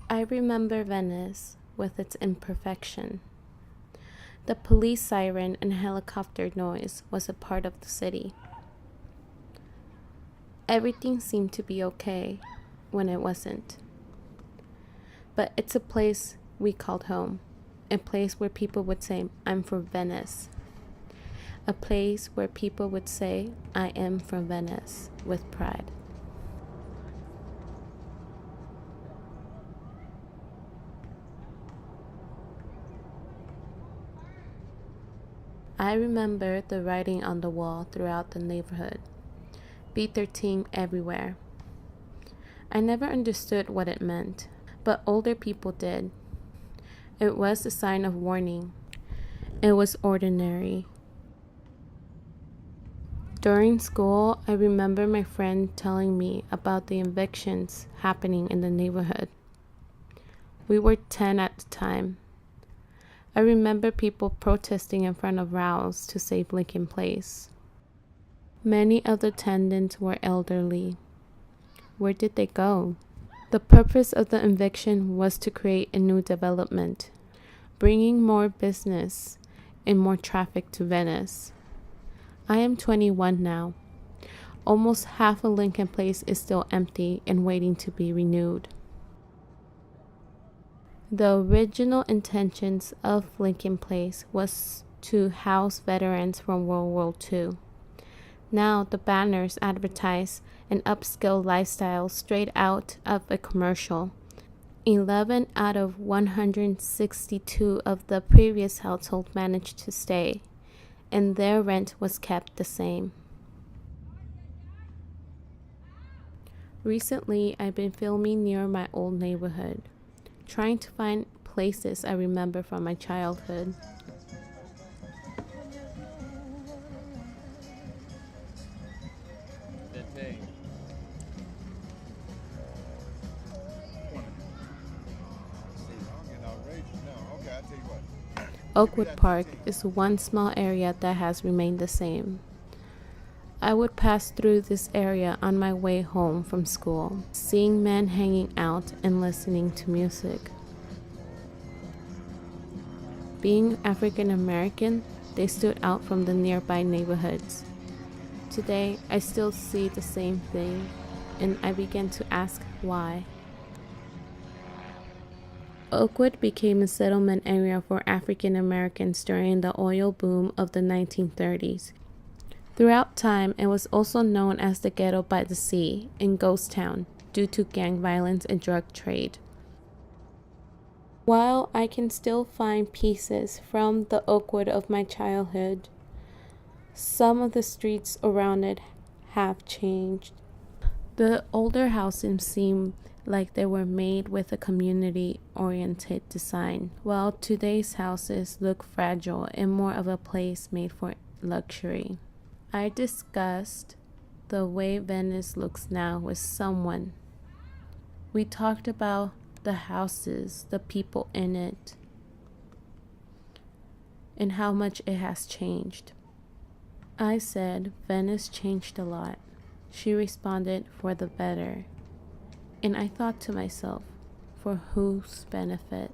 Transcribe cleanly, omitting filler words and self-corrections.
I remember Venice with its imperfection. The police siren and helicopter noise was a part of the city. Everything seemed to be okay when it wasn't. But it's a place we called home, a place where people would say, "I'm from Venice." A place where people would say, "I am from Venice," with pride. I remember the writing on the wall throughout the neighborhood. B13 everywhere. I never understood what it meant, but older people did. It was a sign of warning. It was ordinary. During school, I remember my friend telling me about the evictions happening in the neighborhood. We were 10 at the time. I remember people protesting in front of Rouse to save Lincoln Place. Many of the tenants were elderly. Where did they go? The purpose of the eviction was to create a new development, bringing more business and more traffic to Venice. I am 21 now. Almost half of Lincoln Place is still empty and waiting to be renewed. The original intentions of Lincoln Place was to house veterans from World War II. Now the banners advertise an upscale lifestyle straight out of a commercial. 11 out of 162 of the previous household managed to stay, and their rent was kept the same. Recently, I've been filming near my old neighborhood, trying to find places I remember from my childhood. Oakwood Park is one small area that has remained the same. I would pass through this area on my way home from school, seeing men hanging out and listening to music. Being African American, they stood out from the nearby neighborhoods. Today, I still see the same thing, and I began to ask why. Oakwood became a settlement area for African Americans during the oil boom of the 1930s. Throughout time, it was also known as the Ghetto by the Sea and Ghost Town due to gang violence and drug trade. While I can still find pieces from the Oakwood of my childhood, some of the streets around it have changed. The older houses seem like they were made with a community-oriented design, while today's houses look fragile and more of a place made for luxury. I discussed the way Venice looks now with someone. We talked about the houses, the people in it, and how much it has changed. I said Venice changed a lot. She responded, for the better. And I thought to myself, for whose benefit?